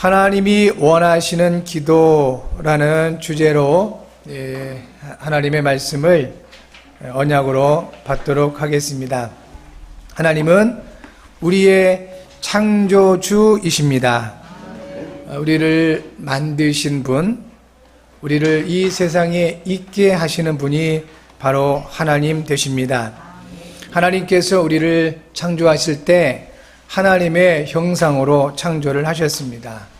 하나님이 원하시는 기도라는 주제로 하나님의 말씀을 언약으로 받도록 하겠습니다. 하나님은 우리의 창조주이십니다. 우리를 만드신 분, 우리를 이 세상에 있게 하시는 분이 바로 하나님 되십니다. 하나님께서 우리를 창조하실 때 하나님의 형상으로 창조를 하셨습니다.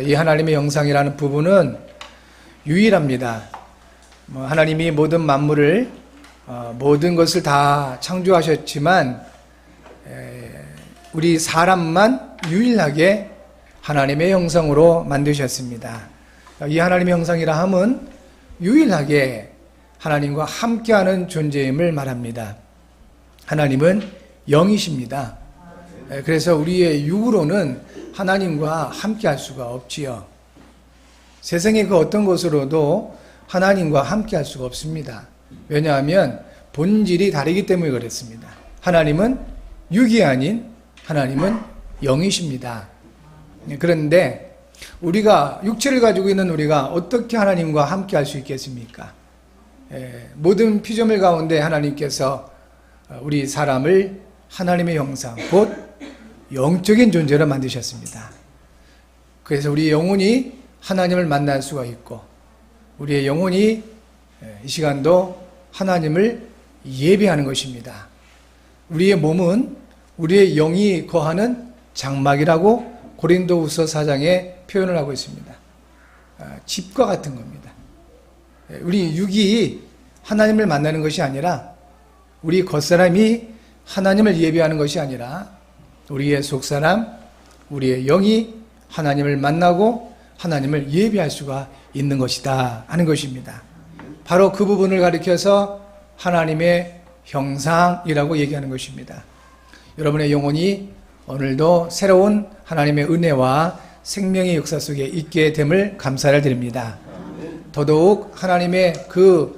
이 하나님의 형상이라는 부분은 유일합니다. 하나님이 모든 만물을 모든 것을 다 창조하셨지만 우리 사람만 유일하게 하나님의 형상으로 만드셨습니다. 이 하나님의 형상이라 함은 유일하게 하나님과 함께하는 존재임을 말합니다. 하나님은 영이십니다. 그래서 우리의 육으로는 하나님과 함께할 수가 없지요. 세상의 그 어떤 것으로도 하나님과 함께할 수가 없습니다. 왜냐하면 본질이 다르기 때문에 그렇습니다. 하나님은 육이 아닌 하나님은 영이십니다. 그런데 우리가 육체를 가지고 있는 우리가 어떻게 하나님과 함께할 수 있겠습니까? 모든 피조물 가운데 하나님께서 우리 사람을 하나님의 형상, 곧 영적인 존재로 만드셨습니다. 그래서 우리 영혼이 하나님을 만날 수가 있고 우리의 영혼이 이 시간도 하나님을 예배하는 것입니다. 우리의 몸은 우리의 영이 거하는 장막이라고 고린도후서 4장에 표현을 하고 있습니다. 집과 같은 겁니다. 우리 육이 하나님을 만나는 것이 아니라 우리 겉사람이 하나님을 예배하는 것이 아니라 우리의 속사람, 우리의 영이 하나님을 만나고 하나님을 예배할 수가 있는 것이다 하는 것입니다. 바로 그 부분을 가리켜서 하나님의 형상이라고 얘기하는 것입니다. 여러분의 영혼이 오늘도 새로운 하나님의 은혜와 생명의 역사 속에 있게 됨을 감사를 드립니다. 더더욱 하나님의 그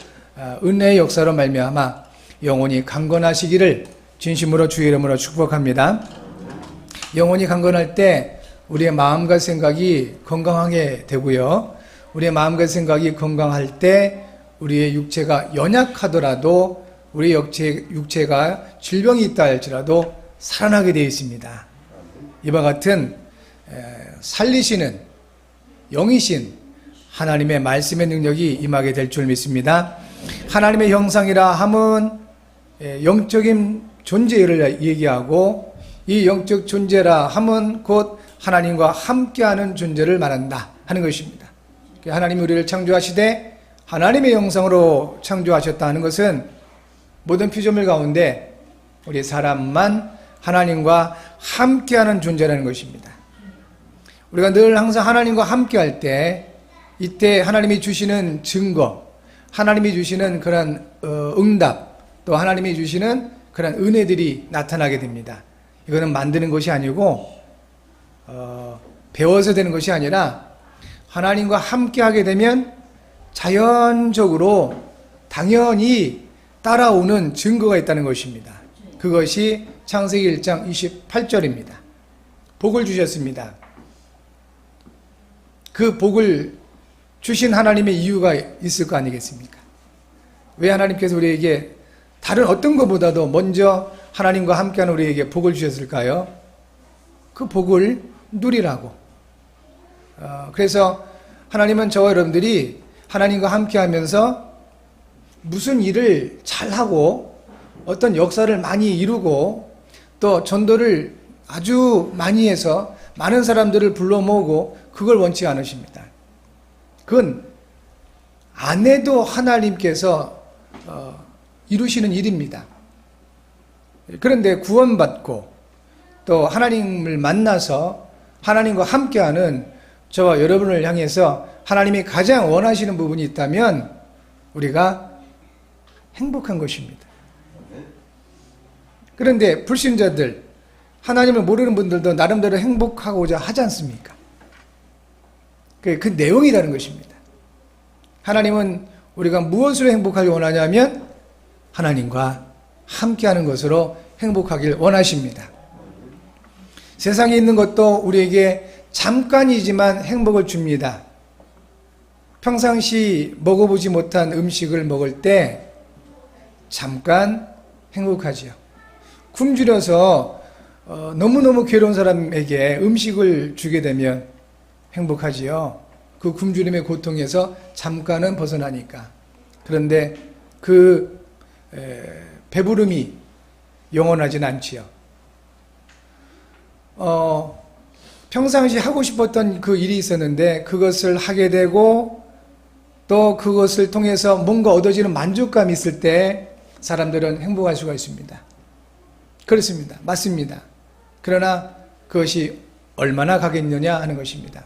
은혜의 역사로 말미암아 영혼이 강건하시기를 진심으로 주의 이름으로 축복합니다. 영혼이 강건할 때 우리의 마음과 생각이 건강하게 되고요. 우리의 마음과 생각이 건강할 때 우리의 육체가 연약하더라도 우리의 육체가 질병이 있다 할지라도 살아나게 되어 있습니다. 이와 같은 살리시는 영이신 하나님의 말씀의 능력이 임하게 될 줄 믿습니다. 하나님의 형상이라 함은 영적인 존재를 얘기하고 이 영적 존재라 함은 곧 하나님과 함께하는 존재를 말한다 하는 것입니다. 하나님이 우리를 창조하시되 하나님의 형상으로 창조하셨다 하는 것은 모든 피조물 가운데 우리 사람만 하나님과 함께하는 존재라는 것입니다. 우리가 늘 항상 하나님과 함께할 때 이때 하나님이 주시는 증거, 하나님이 주시는 그런 응답, 또 하나님이 주시는 그런 은혜들이 나타나게 됩니다. 이거는 만드는 것이 아니고 배워서 되는 것이 아니라 하나님과 함께하게 되면 자연적으로 당연히 따라오는 증거가 있다는 것입니다. 그것이 창세기 1장 28절입니다. 복을 주셨습니다. 그 복을 주신 하나님의 이유가 있을 거 아니겠습니까? 왜 하나님께서 우리에게 다른 어떤 것보다도 먼저 하나님과 함께하는 우리에게 복을 주셨을까요? 그 복을 누리라고. 그래서 하나님은 저와 여러분들이 하나님과 함께하면서 무슨 일을 잘하고 어떤 역사를 많이 이루고 또 전도를 아주 많이 해서 많은 사람들을 불러 모으고 그걸 원치 않으십니다. 그건 안 해도 하나님께서 이루시는 일입니다. 그런데 구원받고 또 하나님을 만나서 하나님과 함께하는 저와 여러분을 향해서 하나님이 가장 원하시는 부분이 있다면 우리가 행복한 것입니다. 그런데 불신자들, 하나님을 모르는 분들도 나름대로 행복하고자 하지 않습니까? 그 내용이라는 것입니다. 하나님은 우리가 무엇으로 행복하길 원하냐면 하나님과 함께하는 것으로 행복하길 원하십니다. 세상에 있는 것도 우리에게 잠깐이지만 행복을 줍니다. 평상시 먹어보지 못한 음식을 먹을 때 잠깐 행복하지요. 굶주려서 너무너무 괴로운 사람에게 음식을 주게 되면 행복하지요. 그 굶주림의 고통에서 잠깐은 벗어나니까. 그런데 그 배부름이 영원하진 않지요. 평상시 하고 싶었던 그 일이 있었는데 그것을 하게 되고 또 그것을 통해서 뭔가 얻어지는 만족감이 있을 때 사람들은 행복할 수가 있습니다. 그렇습니다. 맞습니다. 그러나 그것이 얼마나 가겠느냐 하는 것입니다.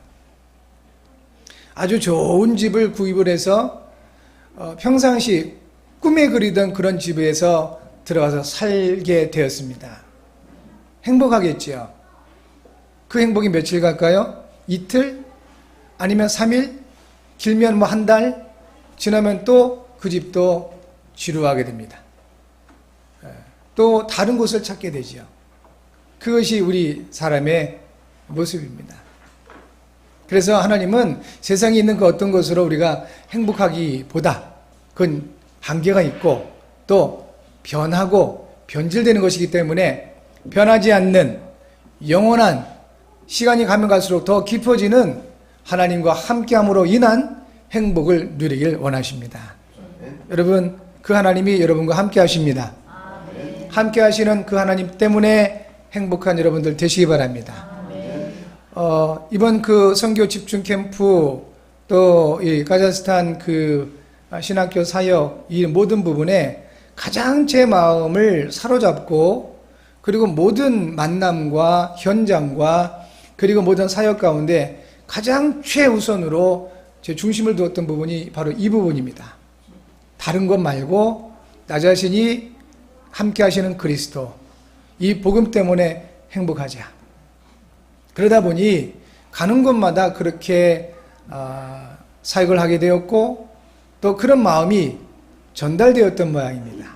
아주 좋은 집을 구입을 해서 평상시 꿈에 그리던 그런 집에서 들어가서 살게 되었습니다. 행복하겠지요. 그 행복이 며칠 갈까요? 이틀? 아니면 3일? 길면 뭐 한 달? 지나면 또 그 집도 지루하게 됩니다. 또 다른 곳을 찾게 되지요. 그것이 우리 사람의 모습입니다. 그래서 하나님은 세상에 있는 그 어떤 것으로 우리가 행복하기보다 그건 한계가 있고 또 변하고 변질되는 것이기 때문에 변하지 않는 영원한 시간이 가면 갈수록 더 깊어지는 하나님과 함께함으로 인한 행복을 누리길 원하십니다. 여러분, 그 하나님이 여러분과 함께 하십니다. 함께 하시는 그 하나님 때문에 행복한 여러분들 되시기 바랍니다. 이번 그 선교 집중 캠프 또 이 카자흐스탄 그 신학교 사역 이 모든 부분에 가장 제 마음을 사로잡고 그리고 모든 만남과 현장과 그리고 모든 사역 가운데 가장 최우선으로 제 중심을 두었던 부분이 바로 이 부분입니다. 다른 것 말고 나 자신이 함께 하시는 그리스도, 이 복음 때문에 행복하자. 그러다 보니 가는 곳마다 그렇게 사역을 하게 되었고 또 그런 마음이 전달되었던 모양입니다.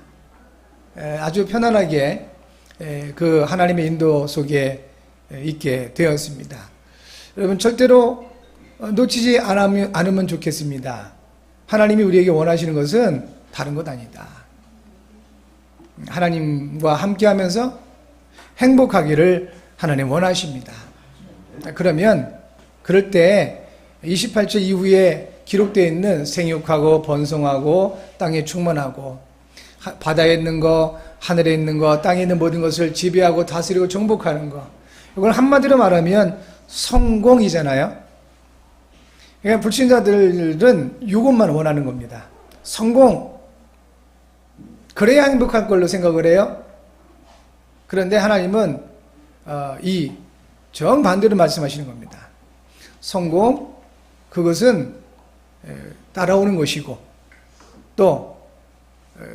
아주 편안하게 그 하나님의 인도 속에 있게 되었습니다. 여러분 절대로 놓치지 않으면 좋겠습니다. 하나님이 우리에게 원하시는 것은 다른 것 아니다. 하나님과 함께하면서 행복하기를 하나님 원하십니다. 그러면 그럴 때 28절 이후에 기록되어 있는 생육하고 번성하고 땅에 충만하고 바다에 있는 거, 하늘에 있는 거, 땅에 있는 모든 것을 지배하고 다스리고 정복하는 거, 이걸 한마디로 말하면 성공이잖아요. 그러니까 불신자들은 이것만 원하는 겁니다. 성공. 그래야 행복할 걸로 생각을 해요. 그런데 하나님은 이 정반대로 말씀하시는 겁니다. 성공, 그것은 따라오는 것이고 또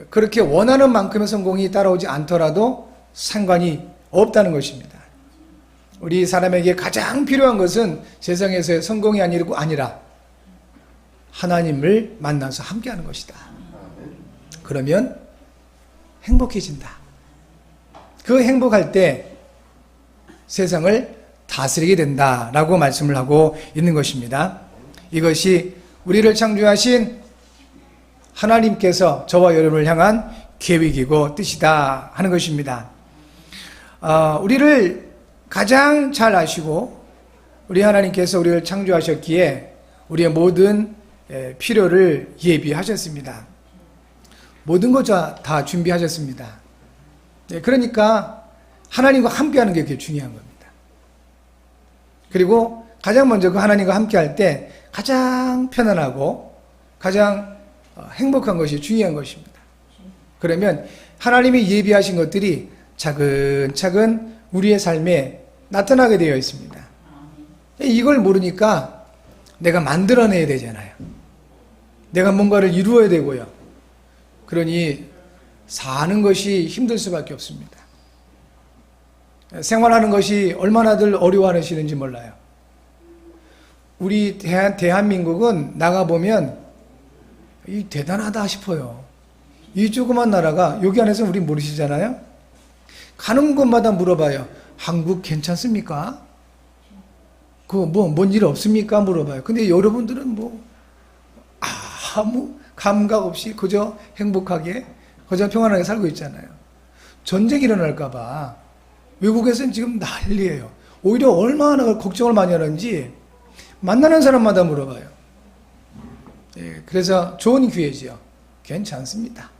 그렇게 원하는 만큼의 성공이 따라오지 않더라도 상관이 없다는 것입니다. 우리 사람에게 가장 필요한 것은 세상에서의 성공이 아니라 하나님을 만나서 함께하는 것이다. 그러면 행복해진다. 그 행복할 때 세상을 다스리게 된다라고 말씀을 하고 있는 것입니다. 이것이 우리를 창조하신 하나님께서 저와 여러분을 향한 계획이고 뜻이다 하는 것입니다. 우리를 가장 잘 아시고 우리 하나님께서 우리를 창조하셨기에 우리의 모든 필요를 예비하셨습니다. 모든 것 다 준비하셨습니다. 그러니까 하나님과 함께하는 게 그게 중요한 겁니다. 그리고 가장 먼저 그 하나님과 함께할 때 가장 편안하고 가장 행복한 것이 중요한 것입니다. 그러면 하나님이 예비하신 것들이 차근차근 우리의 삶에 나타나게 되어 있습니다. 이걸 모르니까 내가 만들어내야 되잖아요. 내가 뭔가를 이루어야 되고요. 그러니 사는 것이 힘들 수밖에 없습니다. 생활하는 것이 얼마나들 어려워하시는지 몰라요. 우리 대한민국은 나가보면 대단하다 싶어요. 이 조그만 나라가 여기 안에서 우리 모르시잖아요. 가는 곳마다 물어봐요. 한국 괜찮습니까? 뭔 일 없습니까? 물어봐요. 근데 여러분들은 아무 감각 없이 그저 행복하게, 그저 평안하게 살고 있잖아요. 전쟁이 일어날까봐 외국에서는 지금 난리예요. 오히려 얼마나 걱정을 많이 하는지 만나는 사람마다 물어봐요. 그래서 좋은 기회지요. 괜찮습니다.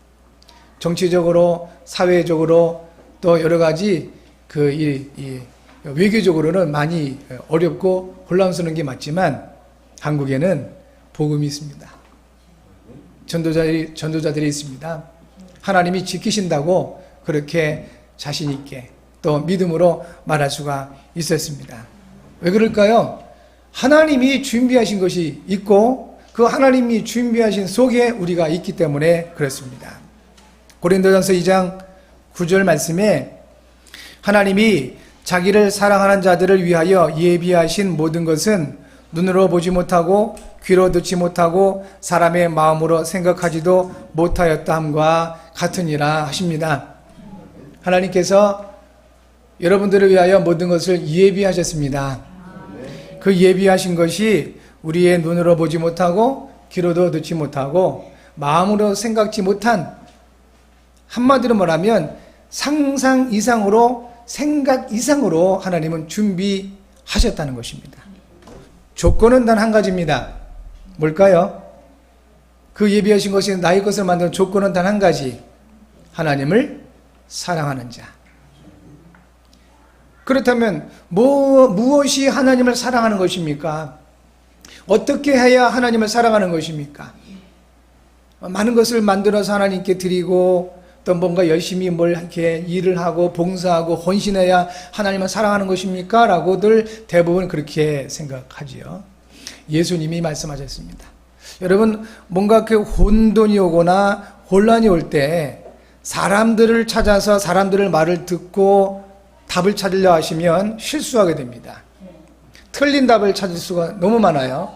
정치적으로, 사회적으로, 또 여러 가지 외교적으로는 많이 어렵고 혼란스러운 게 맞지만 한국에는 복음이 있습니다. 전도자들이 있습니다. 하나님이 지키신다고 그렇게 자신 있게 또 믿음으로 말할 수가 있었습니다. 왜 그럴까요? 하나님이 준비하신 것이 있고 그 하나님이 준비하신 속에 우리가 있기 때문에 그렇습니다. 고린도전서 2장 9절 말씀에 하나님이 자기를 사랑하는 자들을 위하여 예비하신 모든 것은 눈으로 보지 못하고 귀로 듣지 못하고 사람의 마음으로 생각하지도 못하였다 함과 같으니라 하십니다. 하나님께서 여러분들을 위하여 모든 것을 예비하셨습니다. 그 예비하신 것이 우리의 눈으로 보지 못하고 귀로도 듣지 못하고 마음으로 생각지 못한, 한마디로 말하면 상상 이상으로, 생각 이상으로 하나님은 준비하셨다는 것입니다. 조건은 단 한 가지입니다. 뭘까요? 그 예비하신 것이 나의 것을 만드는 조건은 단 한 가지. 하나님을 사랑하는 자. 그렇다면 무엇이 하나님을 사랑하는 것입니까? 어떻게 해야 하나님을 사랑하는 것입니까? 많은 것을 만들어서 하나님께 드리고 또 뭔가 열심히 이렇게 일을 하고 봉사하고 헌신해야 하나님을 사랑하는 것입니까? 라고들 대부분 그렇게 생각하지요. 예수님이 말씀하셨습니다. 여러분, 뭔가 혼돈이 오거나 혼란이 올 때 사람들을 찾아서 사람들의 말을 듣고 답을 찾으려 하시면 실수하게 됩니다. 틀린 답을 찾을 수가 너무 많아요.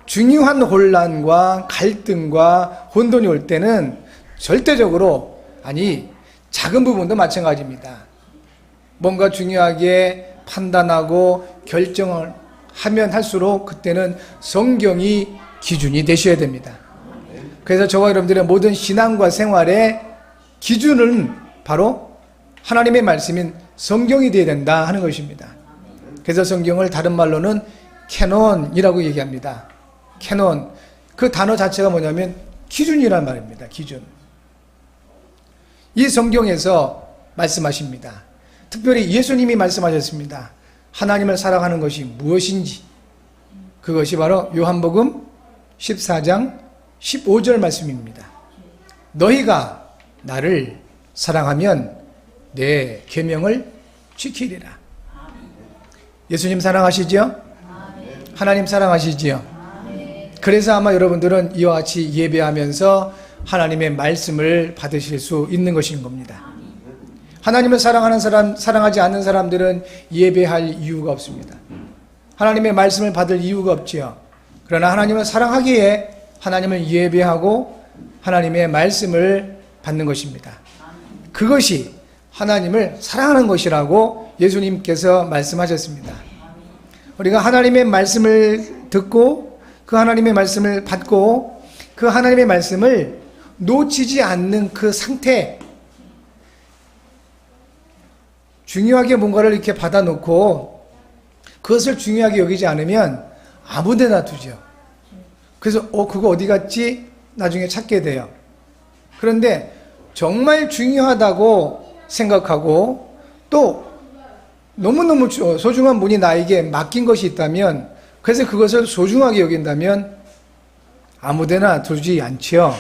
중요한 혼란과 갈등과 혼돈이 올 때는 절대적으로, 작은 부분도 마찬가지입니다. 뭔가 중요하게 판단하고 결정을 하면 할수록 그때는 성경이 기준이 되셔야 됩니다. 그래서 저와 여러분들의 모든 신앙과 생활의 기준은 바로 하나님의 말씀인 성경이 되어야 된다 하는 것입니다. 그래서 성경을 다른 말로는 캐논이라고 얘기합니다. 캐논, 그 단어 자체가 뭐냐면 기준이란 말입니다. 기준. 이 성경에서 말씀하십니다. 특별히 예수님이 말씀하셨습니다. 하나님을 사랑하는 것이 무엇인지. 그것이 바로 요한복음 14장 15절 말씀입니다. 너희가 나를 사랑하면 내 계명을 지키리라. 예수님 사랑하시죠? 하나님 사랑하시지요? 그래서 아마 여러분들은 이와 같이 예배하면서 하나님의 말씀을 받으실 수 있는 것인 겁니다. 하나님을 사랑하는 사람, 사랑하지 않는 사람들은 예배할 이유가 없습니다. 하나님의 말씀을 받을 이유가 없지요. 그러나 하나님을 사랑하기에 하나님을 예배하고 하나님의 말씀을 받는 것입니다. 그것이 하나님을 사랑하는 것이라고 예수님께서 말씀하셨습니다. 우리가 하나님의 말씀을 듣고 그 하나님의 말씀을 받고 그 하나님의 말씀을 놓치지 않는 그 상태, 중요하게 뭔가를 이렇게 받아놓고 그것을 중요하게 여기지 않으면 아무 데나 두죠. 그래서 그거 어디 갔지? 나중에 찾게 돼요. 그런데 정말 중요하다고 생각하고 또 너무너무 소중한 분이 나에게 맡긴 것이 있다면, 그래서 그것을 소중하게 여긴다면 아무 데나 두지 않지요.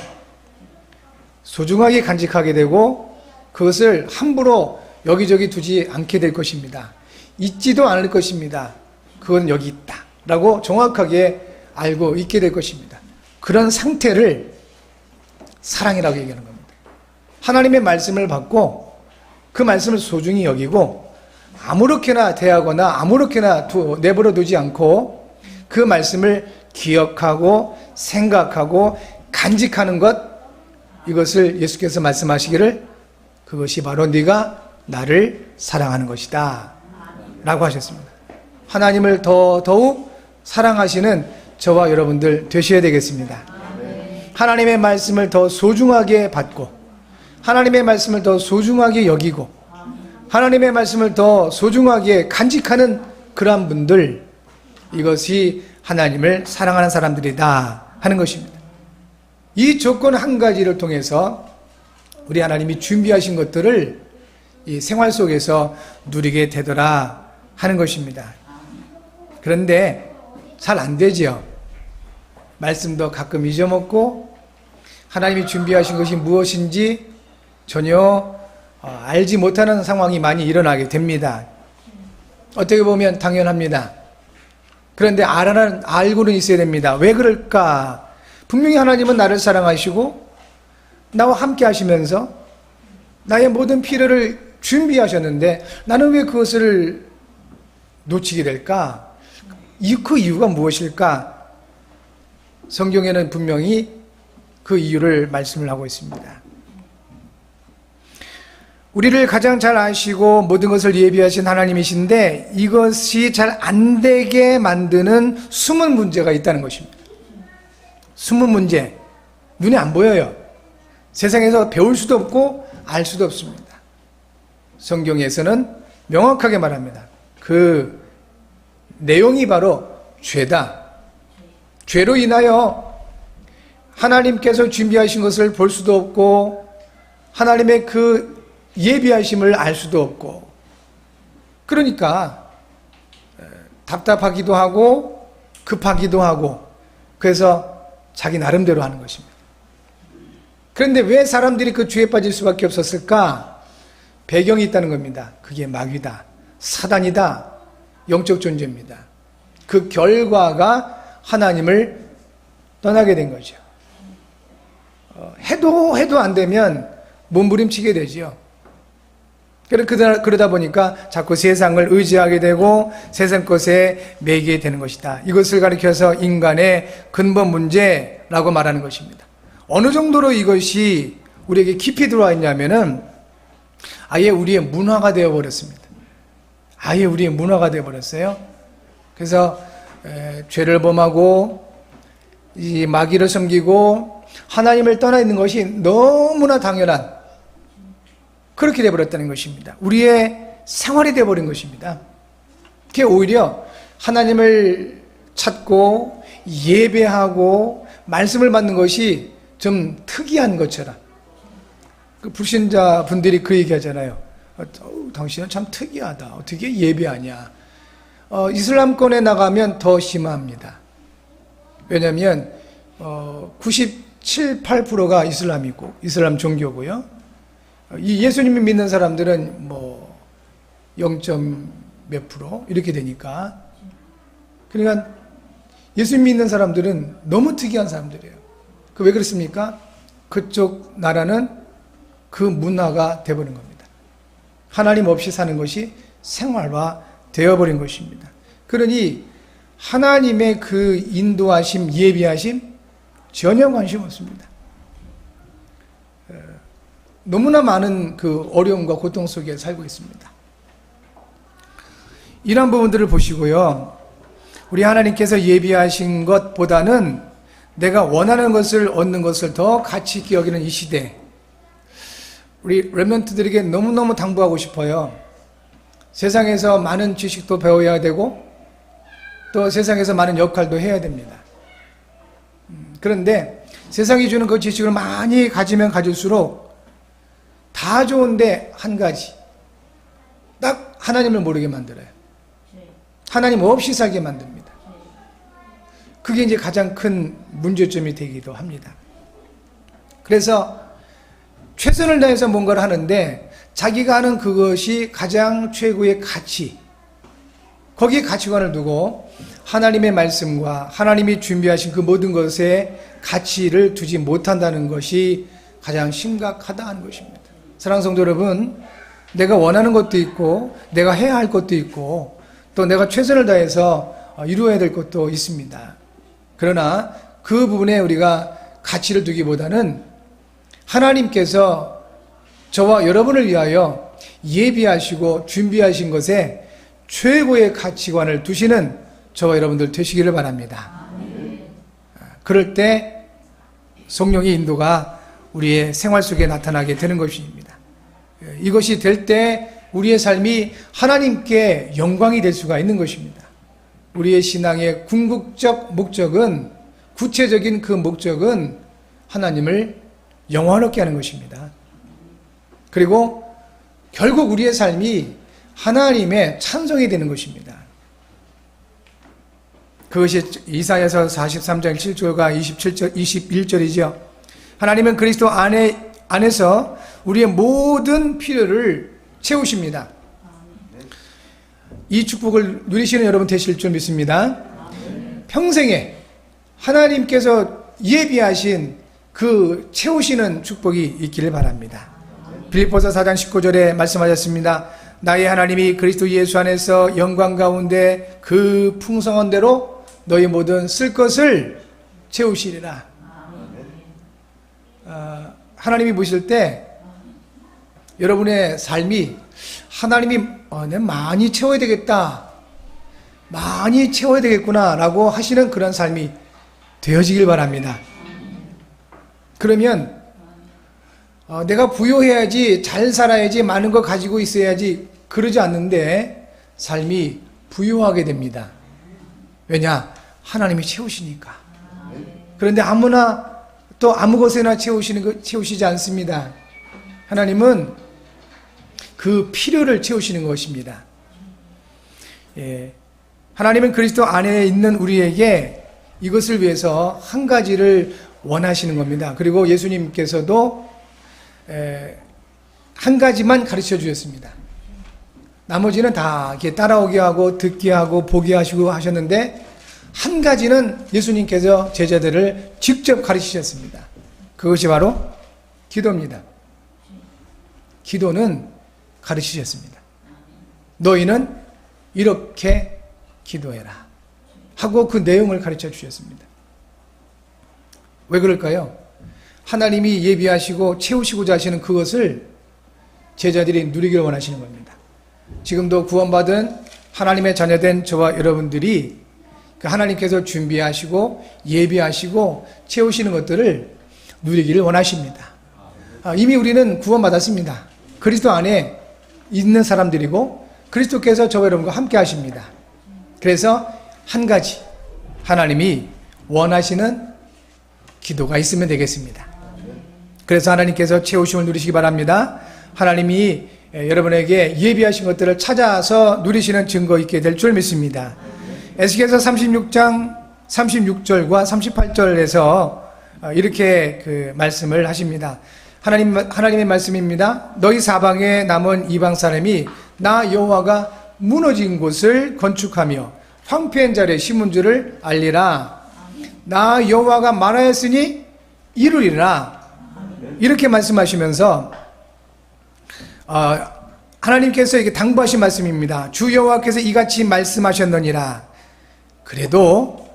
소중하게 간직하게 되고 그것을 함부로 여기저기 두지 않게 될 것입니다. 잊지도 않을 것입니다. 그건 여기 있다 라고 정확하게 알고 있게 될 것입니다. 그런 상태를 사랑이라고 얘기하는 겁니다. 하나님의 말씀을 받고 그 말씀을 소중히 여기고 아무렇게나 대하거나 아무렇게나 내버려 두지 않고 그 말씀을 기억하고 생각하고 간직하는 것, 이것을 예수께서 말씀하시기를 그것이 바로 네가 나를 사랑하는 것이다 라고 하셨습니다. 하나님을 더욱 사랑하시는 저와 여러분들 되셔야 되겠습니다. 하나님의 말씀을 더 소중하게 받고, 하나님의 말씀을 더 소중하게 여기고, 하나님의 말씀을 더 소중하게 간직하는 그러한 분들, 이것이 하나님을 사랑하는 사람들이다 하는 것입니다. 이 조건 한 가지를 통해서 우리 하나님이 준비하신 것들을 이 생활 속에서 누리게 되더라 하는 것입니다. 그런데 잘 안 되죠. 말씀도 가끔 잊어먹고 하나님이 준비하신 것이 무엇인지 전혀 알지 못하는 상황이 많이 일어나게 됩니다. 어떻게 보면 당연합니다. 그런데 알고는 있어야 됩니다. 왜 그럴까? 분명히 하나님은 나를 사랑하시고 나와 함께 하시면서 나의 모든 필요를 준비하셨는데 나는 왜 그것을 놓치게 될까? 그 이유가 무엇일까? 성경에는 분명히 그 이유를 말씀을 하고 있습니다. 우리를 가장 잘 아시고 모든 것을 예비하신 하나님이신데 이것이 잘 안 되게 만드는 숨은 문제가 있다는 것입니다. 숨은 문제, 눈에 안 보여요. 세상에서 배울 수도 없고 알 수도 없습니다. 성경에서는 명확하게 말합니다. 그 내용이 바로 죄다. 죄로 인하여 하나님께서 준비하신 것을 볼 수도 없고 하나님의 그 예비하심을 알 수도 없고, 그러니까 답답하기도 하고 급하기도 하고 그래서 자기 나름대로 하는 것입니다. 그런데 왜 사람들이 그 죄에 빠질 수밖에 없었을까? 배경이 있다는 겁니다. 그게 마귀다, 사단이다, 영적 존재입니다. 그 결과가 하나님을 떠나게 된 거죠. 해도 안 되면 몸부림치게 되지요. 그러다 보니까 자꾸 세상을 의지하게 되고 세상 것에 매이게 되는 것이다. 이것을 가리켜서 인간의 근본 문제라고 말하는 것입니다. 어느 정도로 이것이 우리에게 깊이 들어와 있냐면은 아예 우리의 문화가 되어버렸습니다. 아예 우리의 문화가 되어버렸어요. 그래서 죄를 범하고 이 마귀를 섬기고 하나님을 떠나 있는 것이 너무나 당연한, 그렇게 되어버렸다는 것입니다. 우리의 생활이 되어버린 것입니다. 그게 오히려 하나님을 찾고 예배하고 말씀을 받는 것이 좀 특이한 것처럼, 그 불신자 분들이 그 얘기 하잖아요. 당신은 참 특이하다. 어떻게 예배하냐. 이슬람권에 나가면 더 심합니다. 왜냐하면 97, 8%가 이슬람이고 이슬람 종교고요. 이 예수님을 믿는 사람들은 뭐 0. 몇 프로 이렇게 되니까, 그러니까 예수님 믿는 사람들은 너무 특이한 사람들이에요. 그 왜 그렇습니까? 그쪽 나라는 그 문화가 되어버린 겁니다. 하나님 없이 사는 것이 생활화 되어버린 것입니다. 그러니 하나님의 그 인도하심, 예비하심 전혀 관심 없습니다. 너무나 많은 그 어려움과 고통 속에 살고 있습니다. 이런 부분들을 보시고요. 우리 하나님께서 예비하신 것보다는 내가 원하는 것을 얻는 것을 더 가치 있게 여기는 이 시대, 우리 렘넌트들에게 너무너무 당부하고 싶어요. 세상에서 많은 지식도 배워야 되고 또 세상에서 많은 역할도 해야 됩니다. 그런데 세상이 주는 그 지식을 많이 가지면 가질수록 다 좋은데 한 가지, 딱 하나님을 모르게 만들어요. 하나님 없이 살게 만듭니다. 그게 이제 가장 큰 문제점이 되기도 합니다. 그래서 최선을 다해서 뭔가를 하는데 자기가 하는 그것이 가장 최고의 가치, 거기에 가치관을 두고 하나님의 말씀과 하나님이 준비하신 그 모든 것에 가치를 두지 못한다는 것이 가장 심각하다는 것입니다. 사랑하는 성도 여러분, 내가 원하는 것도 있고 내가 해야 할 것도 있고 또 내가 최선을 다해서 이루어야 될 것도 있습니다. 그러나 그 부분에 우리가 가치를 두기보다는 하나님께서 저와 여러분을 위하여 예비하시고 준비하신 것에 최고의 가치관을 두시는 저와 여러분들 되시기를 바랍니다. 그럴 때 성령의 인도가 우리의 생활 속에 나타나게 되는 것입니다. 이것이 될 때 우리의 삶이 하나님께 영광이 될 수가 있는 것입니다. 우리의 신앙의 궁극적 목적은, 구체적인 그 목적은 하나님을 영원하게 하는 것입니다. 그리고 결국 우리의 삶이 하나님의 찬송이 되는 것입니다. 그것이 이사야서 43장 7절과 21절이죠. 하나님은 그리스도 안에서 우리의 모든 필요를 채우십니다. 이 축복을 누리시는 여러분 되실 줄 믿습니다. 평생에 하나님께서 예비하신 그 채우시는 축복이 있기를 바랍니다. 빌립보서 4장 19절에 말씀하셨습니다. 나의 하나님이 그리스도 예수 안에서 영광 가운데 그 풍성한 대로 너희 모든 쓸 것을 채우시리라. 하나님이 보실 때 여러분의 삶이 하나님이 내가 많이 채워야 되겠다, 많이 채워야 되겠구나 라고 하시는 그런 삶이 되어지길 바랍니다. 그러면 내가 부유해야지, 잘 살아야지, 많은 거 가지고 있어야지 그러지 않는데 삶이 부유하게 됩니다. 왜냐? 하나님이 채우시니까. 그런데 아무나 또 아무 것에나 채우시지 않습니다. 하나님은 그 필요를 채우시는 것입니다. 하나님은 그리스도 안에 있는 우리에게 이것을 위해서 한 가지를 원하시는 겁니다. 그리고 예수님께서도 한 가지만 가르쳐 주셨습니다. 나머지는 다 이렇게 따라오게 하고 듣게 하고 보게 하시고 하셨는데 한 가지는 예수님께서 제자들을 직접 가르치셨습니다. 그것이 바로 기도입니다. 기도는 가르치셨습니다. 너희는 이렇게 기도해라 하고 그 내용을 가르쳐 주셨습니다. 왜 그럴까요? 하나님이 예비하시고 채우시고자 하시는 그것을 제자들이 누리기를 원하시는 겁니다. 지금도 구원받은 하나님의 자녀된 저와 여러분들이 하나님께서 준비하시고 예비하시고 채우시는 것들을 누리기를 원하십니다. 이미 우리는 구원받았습니다. 그리스도 안에 있는 사람들이고 그리스도께서 저와 여러분과 함께 하십니다. 그래서 한 가지 하나님이 원하시는 기도가 있으면 되겠습니다. 그래서 하나님께서 채우심을 누리시기 바랍니다. 하나님이 여러분에게 예비하신 것들을 찾아서 누리시는 증거 있게 될 줄 믿습니다. 에스겔서 36장 36절과 38절에서 이렇게 그 말씀을 하십니다. 하나님의 말씀입니다. 너희 사방에 남은 이방 사람이 나 여호와가 무너진 곳을 건축하며 황폐한 자리에 심은 줄을 알리라. 나 여호와가 말하였으니 이루리라. 이렇게 말씀하시면서 하나님께서 이렇게 당부하신 말씀입니다. 주 여호와께서 이같이 말씀하셨느니라. 그래도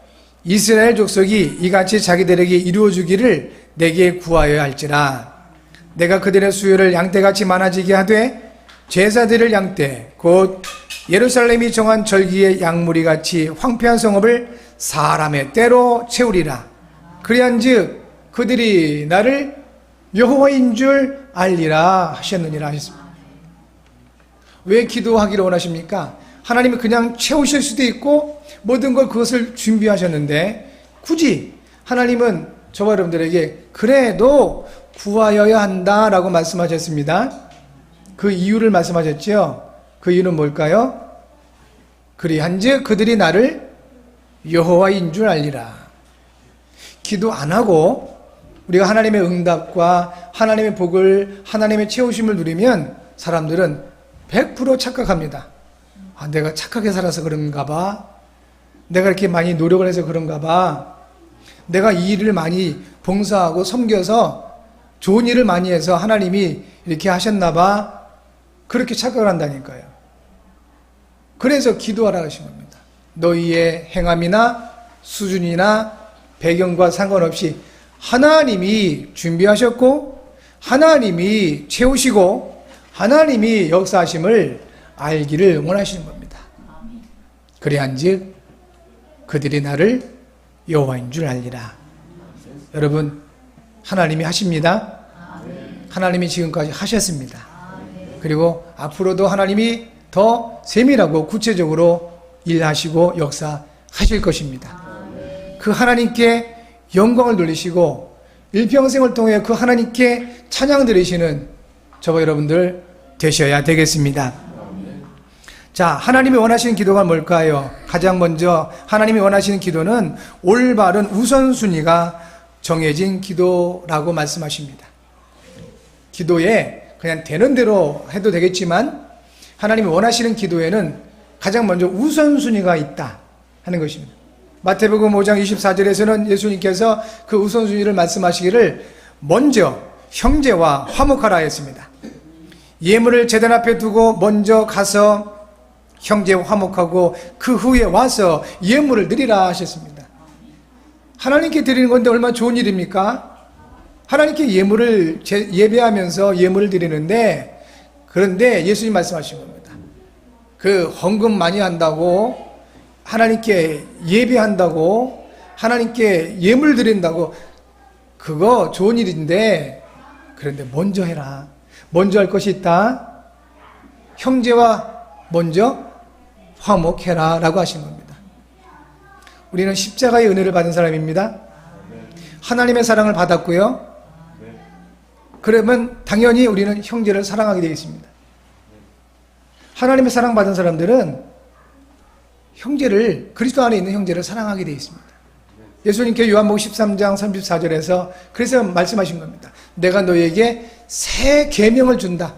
이스라엘 족속이 이같이 자기들에게 이루어주기를 내게 구하여야 할지라. 내가 그들의 수요를 양떼같이 많아지게 하되 제사드릴 양떼 곧 예루살렘이 정한 절기의 양무리같이 황폐한 성읍을 사람의 때로 채우리라. 그리한즉 그들이 나를 여호와인 줄 알리라 하셨느니라 하셨습니다. 왜 기도하기를 원하십니까? 하나님이 그냥 채우실 수도 있고 모든 걸 그것을 준비하셨는데 굳이 하나님은 저와 여러분들에게 그래도 구하여야 한다라고 말씀하셨습니다. 그 이유를 말씀하셨죠. 그 이유는 뭘까요? 그리한즉 그들이 나를 여호와인 줄 알리라. 기도 안 하고 우리가 하나님의 응답과 하나님의 복을, 하나님의 채우심을 누리면 사람들은 100% 착각합니다. 내가 착하게 살아서 그런가 봐. 내가 이렇게 많이 노력을 해서 그런가 봐. 내가 이 일을 많이 봉사하고 섬겨서 좋은 일을 많이 해서 하나님이 이렇게 하셨나 봐. 그렇게 착각을 한다니까요. 그래서 기도하라 하신 겁니다. 너희의 행함이나 수준이나 배경과 상관없이 하나님이 준비하셨고 하나님이 채우시고 하나님이 역사하심을 알기를 원하시는 겁니다. 그래한즉 그들이 나를 여호와인 줄 알리라. 여러분, 하나님이 하십니다. 하나님이 지금까지 하셨습니다. 그리고 앞으로도 하나님이 더 세밀하고 구체적으로 일하시고 역사하실 것입니다. 그 하나님께 영광을 돌리시고 일평생을 통해 그 하나님께 찬양 드리시는 저와 여러분들 되셔야 되겠습니다. 자, 하나님이 원하시는 기도가 뭘까요? 가장 먼저 하나님이 원하시는 기도는 올바른 우선순위가 정해진 기도라고 말씀하십니다. 기도에 그냥 되는 대로 해도 되겠지만 하나님이 원하시는 기도에는 가장 먼저 우선순위가 있다 하는 것입니다. 마태복음 5장 24절에서는 예수님께서 그 우선순위를 말씀하시기를 먼저 형제와 화목하라 했습니다. 예물을 제단 앞에 두고 먼저 가서 형제와 화목하고 그 후에 와서 예물을 드리라 하셨습니다. 하나님께 드리는 건데 얼마나 좋은 일입니까? 하나님께 예물을 예배하면서 예물을 드리는데, 그런데 예수님 말씀하신 겁니다. 그 헌금 많이 한다고, 하나님께 예배한다고, 하나님께 예물 드린다고, 그거 좋은 일인데, 그런데 먼저 해라. 먼저 할 것이 있다. 형제와 먼저 화목해라 라고 하신 겁니다. 우리는 십자가의 은혜를 받은 사람입니다. 하나님의 사랑을 받았고요. 그러면 당연히 우리는 형제를 사랑하게 되어 있습니다. 하나님의 사랑 받은 사람들은 형제를, 그리스도 안에 있는 형제를 사랑하게 되어 있습니다. 예수님께 요한복음 13장 34절에서 그래서 말씀하신 겁니다. 내가 너에게 새 계명을 준다.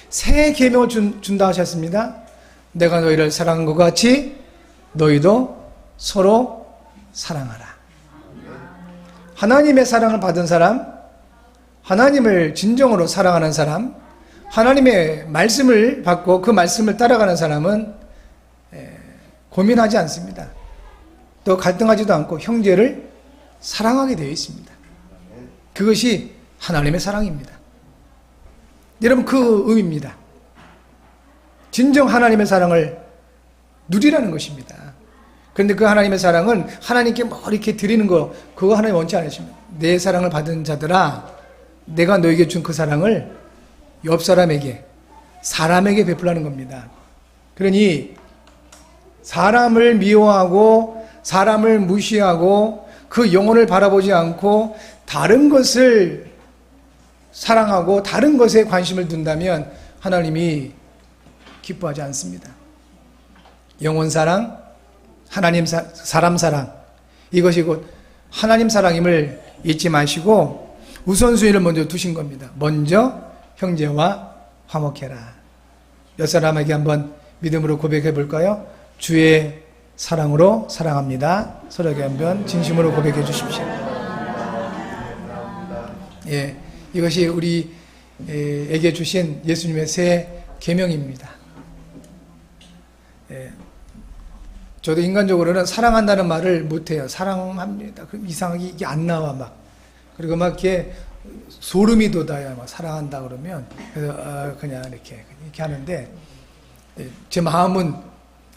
새 계명을 준다 하셨습니다. 내가 너희를 사랑한 것 같이 너희도 서로 사랑하라. 하나님의 사랑을 받은 사람, 하나님을 진정으로 사랑하는 사람, 하나님의 말씀을 받고 그 말씀을 따라가는 사람은 고민하지 않습니다. 또 갈등하지도 않고 형제를 사랑하게 되어 있습니다. 그것이 하나님의 사랑입니다. 여러분, 그 의미입니다. 진정 하나님의 사랑을 누리라는 것입니다. 그런데 그 하나님의 사랑은 하나님께 뭐 이렇게 드리는 거, 그거 하나님 원치 않으십니다. 내 사랑을 받은 자들아, 내가 너에게 준 그 사랑을 옆 사람에게, 사람에게 베풀라는 겁니다. 그러니 사람을 미워하고 사람을 무시하고 그 영혼을 바라보지 않고 다른 것을 사랑하고 다른 것에 관심을 둔다면 하나님이 기뻐하지 않습니다. 영혼 사랑, 하나님 사람 사랑, 이것이 곧 하나님 사랑임을 잊지 마시고 우선순위를 먼저 두신 겁니다. 먼저 형제와 화목해라. 몇 사람에게 한번 믿음으로 고백해 볼까요? 주의 사랑으로 사랑합니다. 서로에게 한번 진심으로 고백해 주십시오. 예, 이것이 우리에게 주신 예수님의 새 계명입니다. 예, 저도 인간적으로는 사랑한다는 말을 못해요. 사랑합니다. 그럼 이상하게 이게 안 나와 막. 그리고 막 이렇게 소름이 돋아요. 막 사랑한다 그러면 그래서 그냥 이렇게 하는데 제 마음은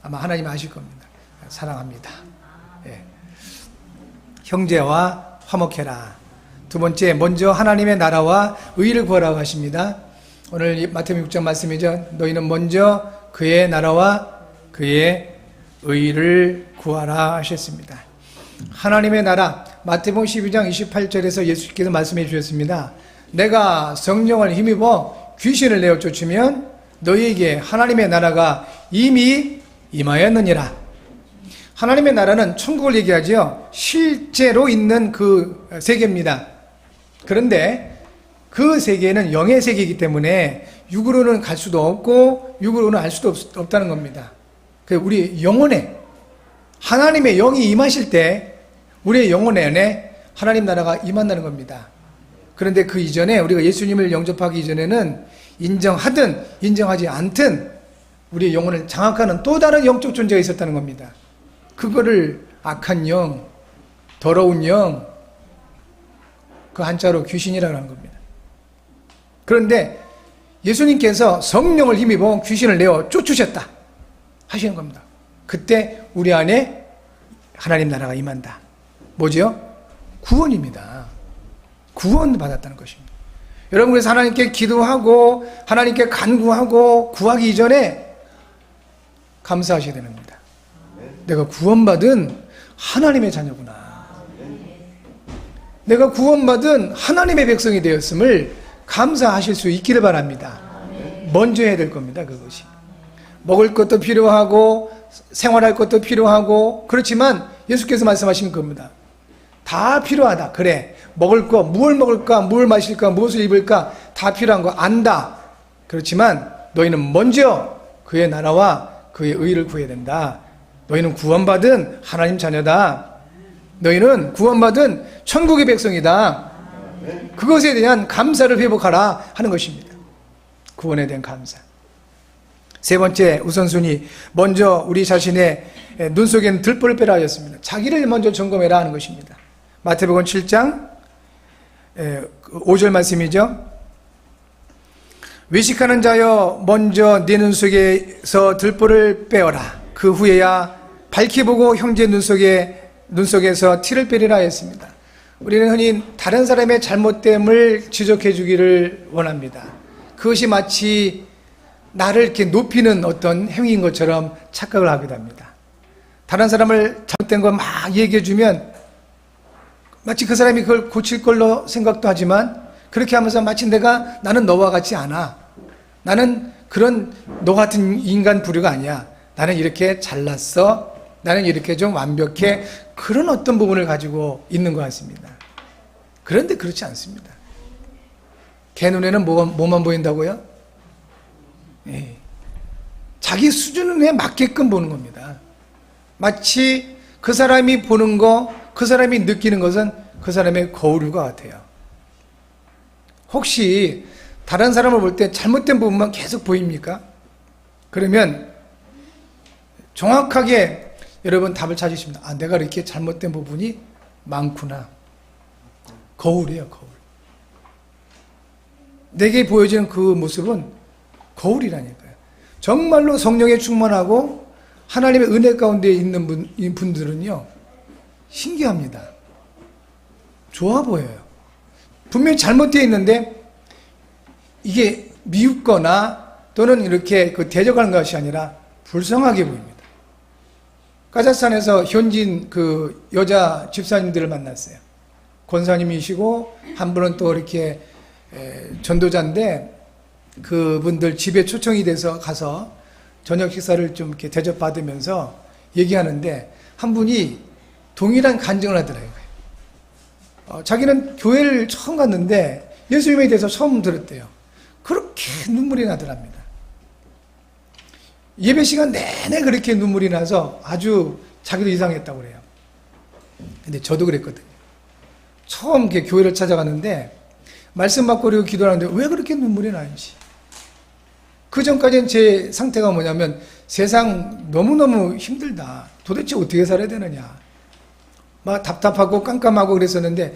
아마 하나님 아실 겁니다. 사랑합니다. 예. 형제와 화목해라. 두 번째, 먼저 하나님의 나라와 의를 구하라고 하십니다. 오늘 마태복음 6장 말씀이죠. 너희는 먼저 그의 나라와 그의 의를 구하라 하셨습니다. 하나님의 나라, 마태복음 12장 28절에서 예수께서 말씀해 주셨습니다. 내가 성령을 힘입어 귀신을 내어 쫓으면 너희에게 하나님의 나라가 이미 임하였느니라. 하나님의 나라는 천국을 얘기하죠. 실제로 있는 그 세계입니다. 그런데 그 세계는 영의 세계이기 때문에 육으로는 갈 수도 없고 육으로는 알 수도 없다는 겁니다. 우리 영혼에 하나님의 영이 임하실 때 우리의 영혼 안에 하나님 나라가 임한다는 겁니다. 그런데 그 이전에 우리가 예수님을 영접하기 이전에는 인정하든 인정하지 않든 우리의 영혼을 장악하는 또 다른 영적 존재가 있었다는 겁니다. 그거를 악한 영, 더러운 영, 그 한자로 귀신이라고 하는 겁니다. 그런데 예수님께서 성령을 힘입어 귀신을 내어 쫓으셨다. 하시는 겁니다. 그때 우리 안에 하나님 나라가 임한다. 뭐죠? 구원입니다. 구원 받았다는 것입니다. 여러분, 그래서 하나님께 기도하고 하나님께 간구하고 구하기 이전에 감사하셔야 되는 겁니다. 내가 구원받은 하나님의 자녀구나. 내가 구원받은 하나님의 백성이 되었음을 감사하실 수 있기를 바랍니다. 먼저 해야 될 겁니다. 그것이. 먹을 것도 필요하고 생활할 것도 필요하고 그렇지만 예수께서 말씀하신 겁니다. 다 필요하다. 그래. 먹을 거, 무엇을 먹을까, 무엇을 마실까, 무엇을 입을까 다 필요한 거 안다. 그렇지만 너희는 먼저 그의 나라와 그의 의를 구해야 된다. 너희는 구원받은 하나님 자녀다. 너희는 구원받은 천국의 백성이다. 그것에 대한 감사를 회복하라 하는 것입니다. 구원에 대한 감사. 세 번째 우선순위, 먼저 우리 자신의 눈 속에는 들보를 빼라 하였습니다. 자기를 먼저 점검해라 하는 것입니다. 마태복음 7장 5절 말씀이죠. 외식하는 자여 먼저 네 눈 속에서 들보를 빼어라. 그 후에야 밝히 보고 형제 눈 속에서 티를 빼리라 했습니다. 우리는 흔히 다른 사람의 잘못됨을 지적해 주기를 원합니다. 그것이 마치 나를 이렇게 높이는 어떤 행위인 것처럼 착각을 하기도 합니다. 다른 사람을 잘못된 거 막 얘기해 주면 마치 그 사람이 그걸 고칠 걸로 생각도 하지만 그렇게 하면서 마치 나는 너와 같지 않아. 나는 그런 너 같은 인간 부류가 아니야. 나는 이렇게 잘났어. 나는 이렇게 좀 완벽해. 그런 어떤 부분을 가지고 있는 것 같습니다. 그런데 그렇지 않습니다. 걔 눈에는 뭐만 보인다고요? 예. 자기 수준에 맞게끔 보는 겁니다. 마치 그 사람이 보는 거, 그 사람이 느끼는 것은 그 사람의 거울과 같아요. 혹시 다른 사람을 볼 때 잘못된 부분만 계속 보입니까? 그러면 정확하게 여러분 답을 찾으십니다. 아, 내가 이렇게 잘못된 부분이 많구나. 거울이에요, 거울. 내게 보여지는 그 모습은 거울이라니까요. 정말로 성령에 충만하고 하나님의 은혜 가운데 있는 분들은요, 신기합니다. 좋아 보여요. 분명히 잘못되어 있는데 이게 미웃거나 또는 이렇게 대적하는 것이 아니라 불쌍하게 보입니다. 카자흐스탄에서 현지인 그 여자 집사님들을 만났어요. 권사님이시고 한 분은 또 이렇게 전도자인데 그분들 집에 초청이 돼서 가서 저녁 식사를 좀 이렇게 대접받으면서 얘기하는데 한 분이 동일한 간증을 하더라고요. 자기는 교회를 처음 갔는데 예수님에 대해서 처음 들었대요. 그렇게 눈물이 나더랍니다. 예배 시간 내내 그렇게 눈물이 나서 아주 자기도 이상했다고 그래요. 근데 저도 그랬거든요. 처음 이렇게 교회를 찾아갔는데 말씀 받고 그리고 기도하는데 왜 그렇게 눈물이 나는지. 그 전까지는 제 상태가 뭐냐면 세상 너무너무 힘들다. 도대체 어떻게 살아야 되느냐. 막 답답하고 깜깜하고 그랬었는데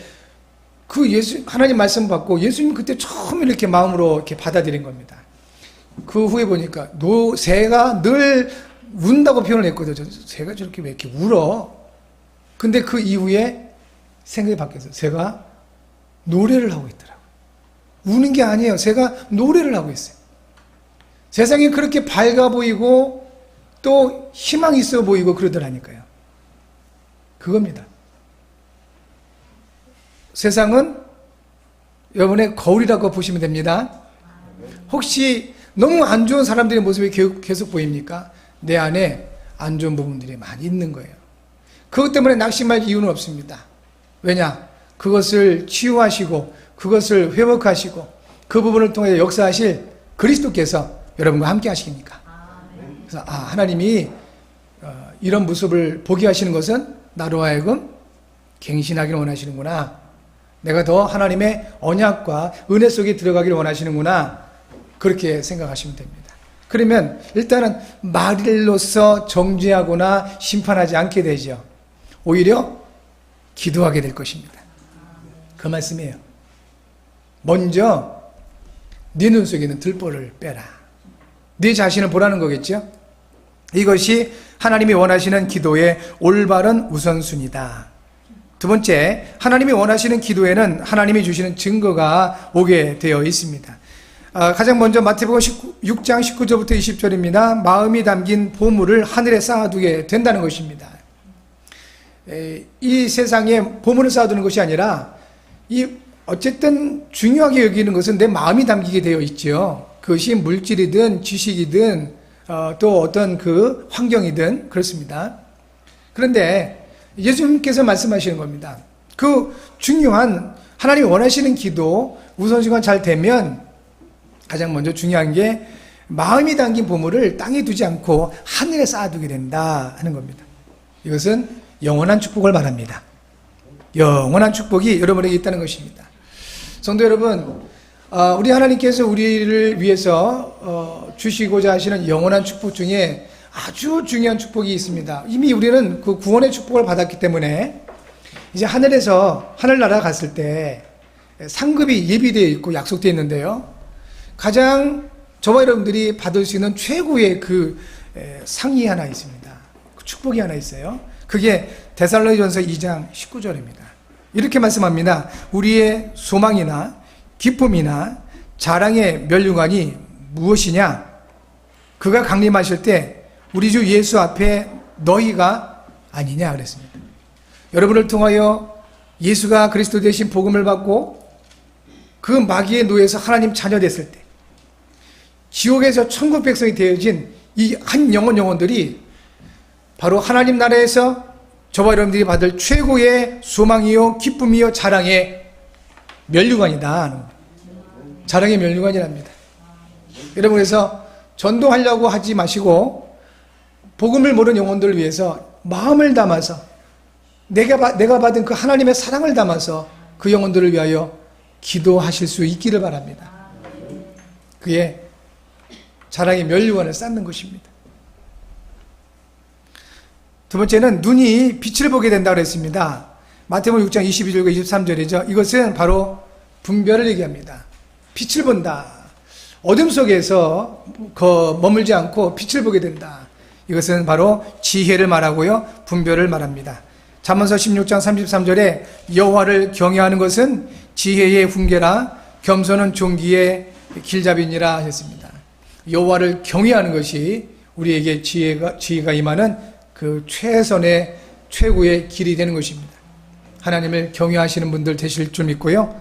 그 하나님 말씀 받고 예수님 그때 처음 이렇게 마음으로 이렇게 받아들인 겁니다. 그 후에 보니까 새가 늘 운다고 표현을 했거든요. 새가 저렇게 왜 이렇게 울어? 근데 그 이후에 생각이 바뀌었어요. 새가 노래를 하고 있더라고요. 우는 게 아니에요. 새가 노래를 하고 있어요. 세상이 그렇게 밝아 보이고 또 희망이 있어 보이고 그러더라니까요. 그겁니다. 세상은 여러분의 거울이라고 보시면 됩니다. 혹시 너무 안 좋은 사람들의 모습이 계속 보입니까? 내 안에 안 좋은 부분들이 많이 있는 거예요. 그것 때문에 낙심할 이유는 없습니다. 왜냐? 그것을 치유하시고 그것을 회복하시고 그 부분을 통해 역사하실 그리스도께서 여러분과 함께 하시니까. 그래서 하나님이 이런 모습을 보게 하시는 것은 나로 하여금 갱신하기를 원하시는구나. 내가 더 하나님의 언약과 은혜 속에 들어가기를 원하시는구나. 그렇게 생각하시면 됩니다. 그러면 일단은 말로서 정죄하거나 심판하지 않게 되죠. 오히려 기도하게 될 것입니다. 그 말씀이에요. 먼저 네 눈 속에 있는 들보를 빼라. 네 자신을 보라는 거겠죠. 이것이 하나님이 원하시는 기도의 올바른 우선순위다. 두 번째, 하나님이 원하시는 기도에는 하나님이 주시는 증거가 오게 되어 있습니다. 가장 먼저 마태복음 6장 19절부터 20절입니다. 마음이 담긴 보물을 하늘에 쌓아두게 된다는 것입니다. 이 세상에 보물을 쌓아두는 것이 아니라 어쨌든 중요하게 여기는 것은 내 마음이 담기게 되어 있죠. 그것이 물질이든 지식이든 또 어떤 그 환경이든 그렇습니다. 그런데 예수님께서 말씀하시는 겁니다. 그 중요한 하나님이 원하시는 기도 우선순위가 잘 되면 가장 먼저 중요한 게 마음이 담긴 보물을 땅에 두지 않고 하늘에 쌓아두게 된다 하는 겁니다. 이것은 영원한 축복을 말합니다. 영원한 축복이 여러분에게 있다는 것입니다. 성도 여러분, 우리 하나님께서 우리를 위해서 주시고자 하시는 영원한 축복 중에 아주 중요한 축복이 있습니다. 이미 우리는 그 구원의 축복을 받았기 때문에 이제 하늘에서 하늘나라 갔을 때 상급이 예비되어 있고 약속되어 있는데요. 가장 저와 여러분들이 받을 수 있는 최고의 그 상이 하나 있습니다. 그 축복이 하나 있어요. 그게 데살로니가전서 2장 19절입니다. 이렇게 말씀합니다. 우리의 소망이나 기쁨이나 자랑의 면류관이 무엇이냐? 그가 강림하실 때 우리 주 예수 앞에 너희가 아니냐 그랬습니다. 여러분을 통하여 예수가 그리스도 대신 복음을 받고 그 마귀의 노예에서 하나님 자녀 됐을 때 지옥에서 천국 백성이 되어진 이 한 영혼들이 바로 하나님 나라에서 저와 여러분들이 받을 최고의 소망이요 기쁨이요 자랑의 면류관이다. 자랑의 면류관이랍니다. 여러분, 그래서 전도하려고 하지 마시고 복음을 모르는 영혼들을 위해서 마음을 담아서 내가 받은 그 하나님의 사랑을 담아서 그 영혼들을 위하여 기도하실 수 있기를 바랍니다. 그의 자랑의 면류관을 쌓는 것입니다. 두 번째는 눈이 빛을 보게 된다고 그랬습니다. 마태복음 6장 22절과 23절이죠. 이것은 바로 분별을 얘기합니다. 빛을 본다. 어둠 속에서 머물지 않고 빛을 보게 된다. 이것은 바로 지혜를 말하고요. 분별을 말합니다. 잠언서 16장 33절에 여호와를 경외하는 것은 지혜의 훈계라 겸손은 종기의 길잡이니라 하셨습니다. 여호와를 경외하는 것이 우리에게 지혜가 임하는 그 최선의 최고의 길이 되는 것입니다. 하나님을 경외하시는 분들 되실 줄 믿고요.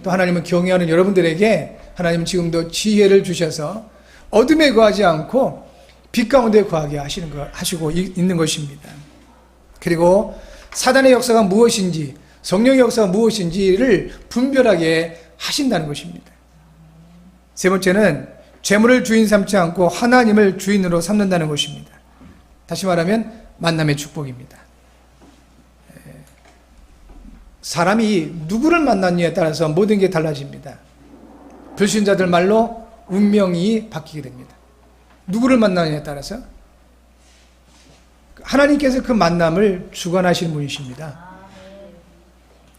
또 하나님을 경외하는 여러분들에게 하나님은 지금도 지혜를 주셔서 어둠에 거하지 않고 빛 가운데 거하게 하시고 있는 것입니다. 그리고 사단의 역사가 무엇인지 성령의 역사가 무엇인지를 분별하게 하신다는 것입니다. 세 번째는 재물을 주인 삼지 않고 하나님을 주인으로 삼는다는 것입니다. 다시 말하면 만남의 축복입니다. 사람이 누구를 만났느냐에 따라서 모든 게 달라집니다. 불신자들 말로 운명이 바뀌게 됩니다. 누구를 만나느냐에 따라서 하나님께서 그 만남을 주관하시는 분이십니다.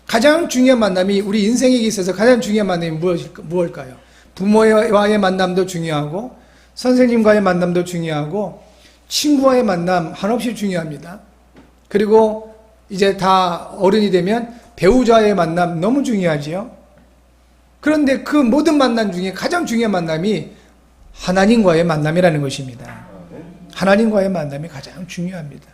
가장 중요한 만남이 우리 인생에 있어서 가장 중요한 만남이 무엇일까요? 부모와의 만남도 중요하고 선생님과의 만남도 중요하고 친구와의 만남 한없이 중요합니다. 그리고 이제 다 어른이 되면 배우자의 만남 너무 중요하지요. 그런데 그 모든 만남 중에 가장 중요한 만남이 하나님과의 만남이라는 것입니다. 하나님과의 만남이 가장 중요합니다.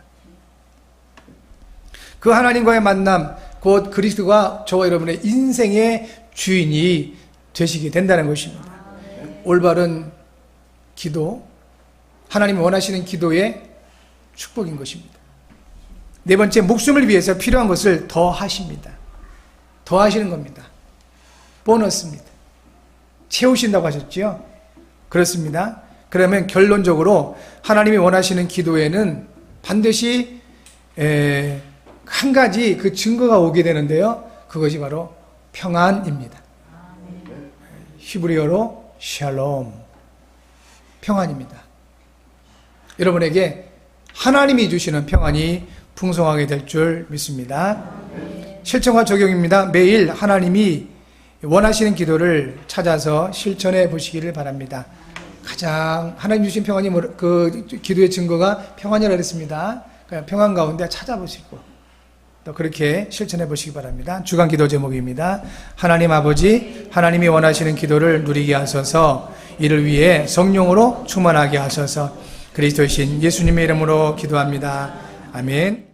그 하나님과의 만남, 곧 그리스도가 저와 여러분의 인생의 주인이 되시게 된다는 것입니다. 올바른 기도, 하나님이 원하시는 기도의 축복인 것입니다. 네 번째, 목숨을 위해서 필요한 것을 더 하십니다. 더 하시는 겁니다. 보너스입니다. 채우신다고 하셨죠? 그렇습니다. 그러면 결론적으로 하나님이 원하시는 기도에는 반드시 한 가지 그 증거가 오게 되는데요. 그것이 바로 평안입니다. 히브리어로 샬롬, 평안입니다. 여러분에게 하나님이 주시는 평안이 풍성하게 될 줄 믿습니다. 실천과 적용입니다. 매일 하나님이 원하시는 기도를 찾아서 실천해 보시기를 바랍니다. 가장 하나님 주신 평안이 그 기도의 증거가 평안이라 그랬습니다. 그냥 평안 가운데 찾아보시고 또 그렇게 실천해 보시기 바랍니다. 주간 기도 제목입니다. 하나님 아버지, 하나님이 원하시는 기도를 누리게 하소서. 이를 위해 성령으로 충만하게 하소서. 그리스도이신 예수님의 이름으로 기도합니다. 아멘.